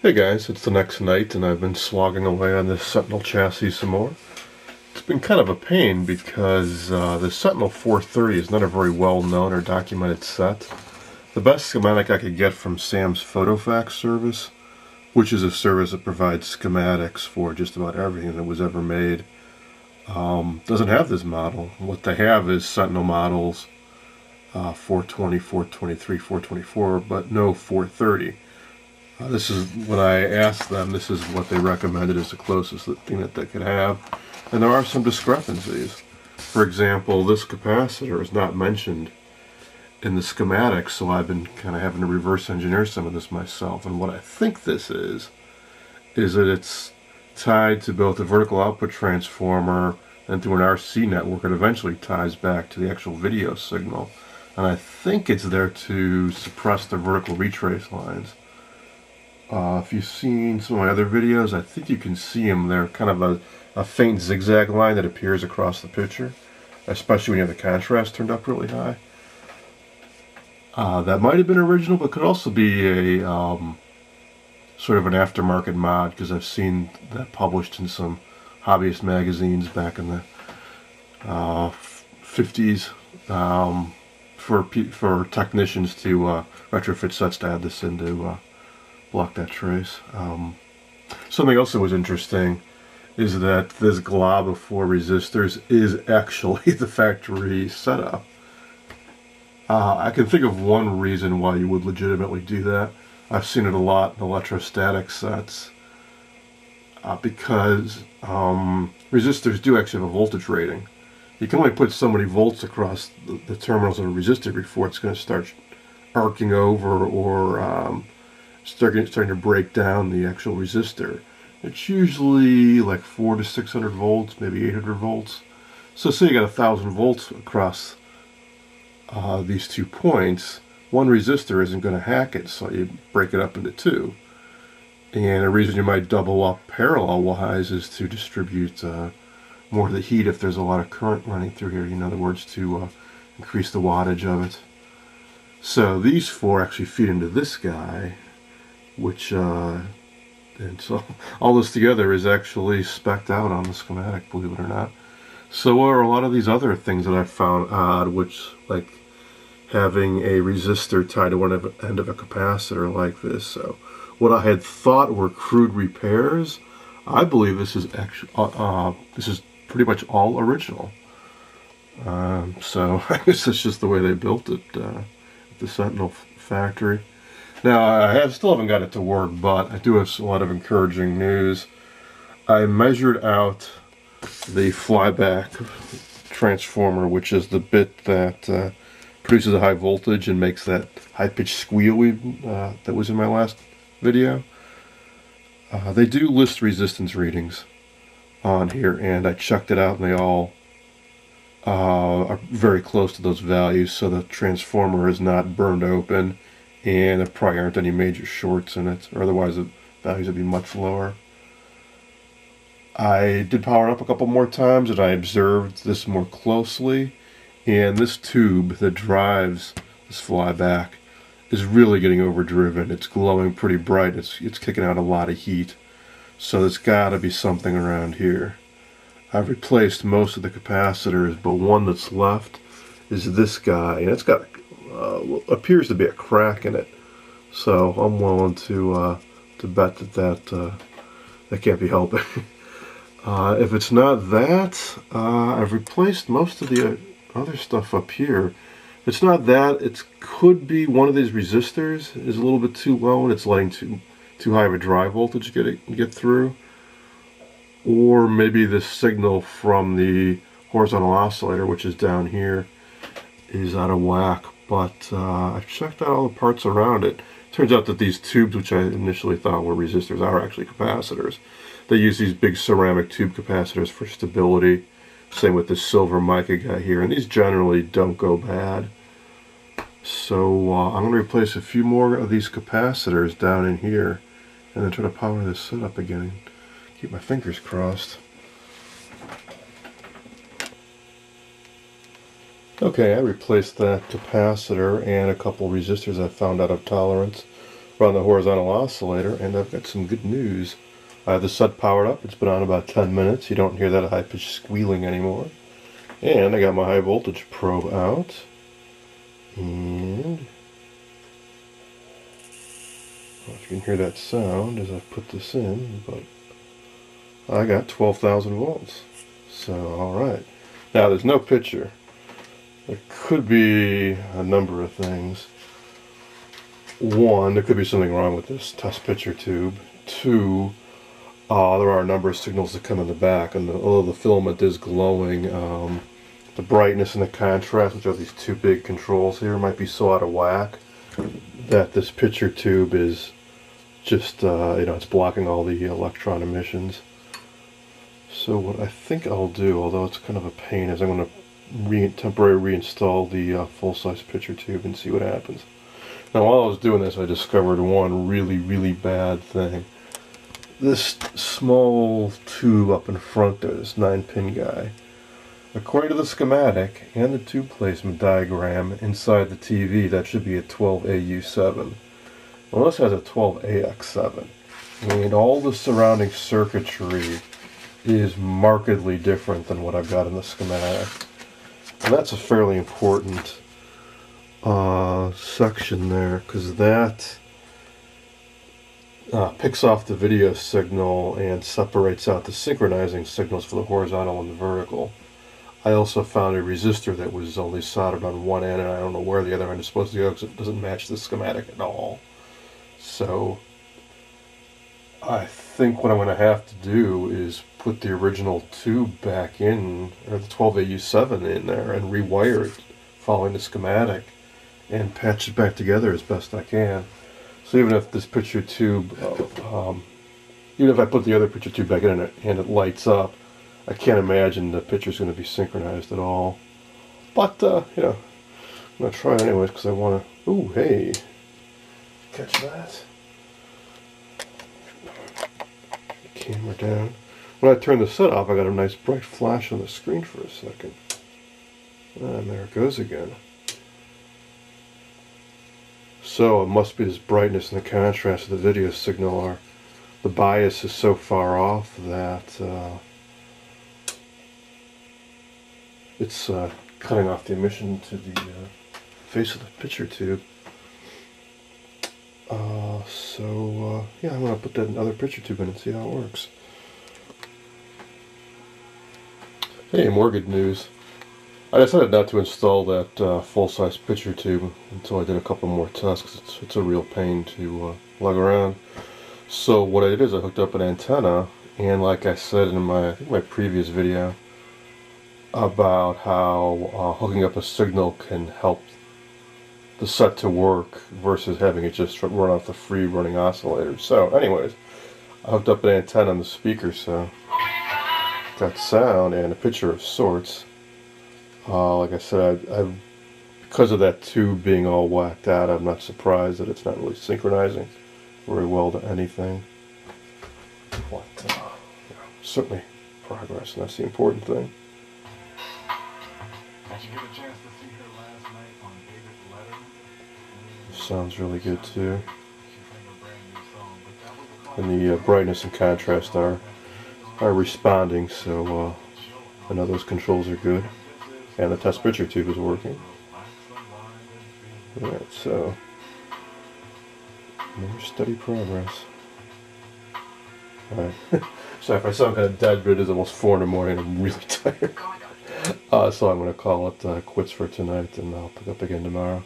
Hey guys, it's the next night and I've been slogging away on this Sentinel chassis some more. It's been kind of a pain because the Sentinel 430 is not a very well known or documented set. The best schematic I could get from Sam's PhotoFax service, which is a service that provides schematics for just about everything that was ever made, doesn't have this model. What they have is Sentinel models 420, 423, 424, but no 430. This is when I asked them, this is what they recommended as the closest thing that they could have. And there are some discrepancies. For example, this capacitor is not mentioned in the schematics, so I've been kind of having to reverse engineer some of this myself. And what I think this is that it's tied to both a vertical output transformer and through an RC network. It eventually ties back to the actual video signal. And I think it's there to suppress the vertical retrace lines. If you've seen some of my other videos, I think you can see them. They're kind of a faint zigzag line that appears across the picture, especially when you have the contrast turned up really high. That might have been original, but could also be a sort of an aftermarket mod, because I've seen that published in some hobbyist magazines back in the 50s for technicians to retrofit sets to add this in to block that trace. Something else that was interesting is that this glob of 4 resistors is actually the factory setup. I can think of one reason why you would legitimately do that. I've seen it a lot in electrostatic sets because resistors do actually have a voltage rating. You can only put so many volts across the terminals of a resistor before it's going to start arcing over or starting to break down the actual resistor. It's usually like 400 to 600 volts, maybe 800 volts. So say you got 1,000 volts across these 2 points, one resistor isn't going to hack it, so you break it up into 2. And a reason you might double up parallel-wise is to distribute more of the heat if there's a lot of current running through here. In other words, to increase the wattage of it. So these 4 actually feed into this guy, which and so all this together is actually spec'd out on the schematic, believe it or not. So are a lot of these other things that I've found odd, which like having a resistor tied to one end of a capacitor like this. So what I had thought were crude repairs, I believe this is actually this is pretty much all original. So I guess that's just the way they built it at the Sentinel factory. Now, I still haven't got it to work, but I do have a lot of encouraging news. I measured out the flyback transformer, which is the bit that produces a high voltage and makes that high-pitched squeal that was in my last video. They do list resistance readings on here, and I checked it out, and they all are very close to those values, so the transformer is not burned open, and there probably aren't any major shorts in it, or otherwise the values would be much lower. I did power it up a couple more times and I observed this more closely, and this tube that drives this flyback is really getting overdriven. It's glowing pretty bright. It's kicking out a lot of heat. So there's got to be something around here. I've replaced most of the capacitors, but one that's left is this guy, and it's got appears to be a crack in it. So I'm willing to bet that can't be helping. If it's not that, I've replaced most of the other stuff up here. If it's not that, it could be one of these resistors is a little bit too low and it's letting too high of a drive voltage get through. Or maybe the signal from the horizontal oscillator, which is down here, is out of whack. But I've checked out all the parts around it. Turns out that these tubes, which I initially thought were resistors, are actually capacitors. They use these big ceramic tube capacitors for stability. Same with this silver mica guy here, and these generally don't go bad. So I'm going to replace a few more of these capacitors down in here, and then try to power this set up again and keep my fingers crossed. Okay, I replaced that capacitor and a couple resistors I found out of tolerance. run the horizontal oscillator, and I've got some good news. I have the set powered up. It's been on about 10 minutes. You don't hear that high-pitched squealing anymore. And I got my high voltage probe out. And I don't know if you can hear that sound as I put this in, but I got 12,000 volts. So, alright. Now, there's no picture. There could be a number of things. One, there could be something wrong with this test picture tube. Two, there are a number of signals that come in the back, and although the filament is glowing, the brightness and the contrast, which are these two big controls here, might be so out of whack that this picture tube is just, it's blocking all the electron emissions. So what I think I'll do, although it's kind of a pain, is I'm going to temporarily reinstall the full-size picture tube and see what happens. Now, while I was doing this, I discovered one really, really bad thing. This small tube up in front there, this 9-pin guy, according to the schematic and the tube placement diagram inside the TV, that should be a 12AU7. Well, this has a 12AX7. And all the surrounding circuitry is markedly different than what I've got in the schematic. And that's a fairly important section there, because that picks off the video signal and separates out the synchronizing signals for the horizontal and the vertical. I also found a resistor that was only soldered on one end, and I don't know where the other end is supposed to go because it doesn't match the schematic at all. So I think what I'm going to have to do is put the original tube back in, or the 12AU7 in there, and rewire it following the schematic and patch it back together as best I can. So even if this picture tube, even if I put the other picture tube back in and it lights up, I can't imagine the picture's going to be synchronized at all. But, I'm going to try it anyways because I want to... Ooh, hey! Catch that. Camera down. When I turn the set off, I got a nice bright flash on the screen for a second. And there it goes again. So it must be this brightness and the contrast of the video signal, or the bias is so far off that it's cutting off the emission to the face of the picture tube. Yeah, I'm going to put that other picture tube in and see how it works. Hey, more good news. I decided not to install that full-size picture tube until I did a couple more tests, because it's a real pain to lug around. So what I did is I hooked up an antenna, and like I said in I think my previous video about how hooking up a signal can help the set to work versus having it just run off the free running oscillator. So anyways, I hooked up an antenna on the speaker, so got sound and a picture of sorts. Like I said, because of that tube being all whacked out, I'm not surprised that it's not really synchronizing very well to anything. But certainly progress, and that's the important thing. Did you get a chance to see her last night on David Letterman? Sounds really good too. And the brightness and contrast are responding, so I know those controls are good. And the test picture tube is working. Alright, so more steady progress. Alright. So if I sound kind of dead, but it is almost 4 in the morning, I'm really tired. So I'm going to call it quits for tonight, and I'll pick up again tomorrow.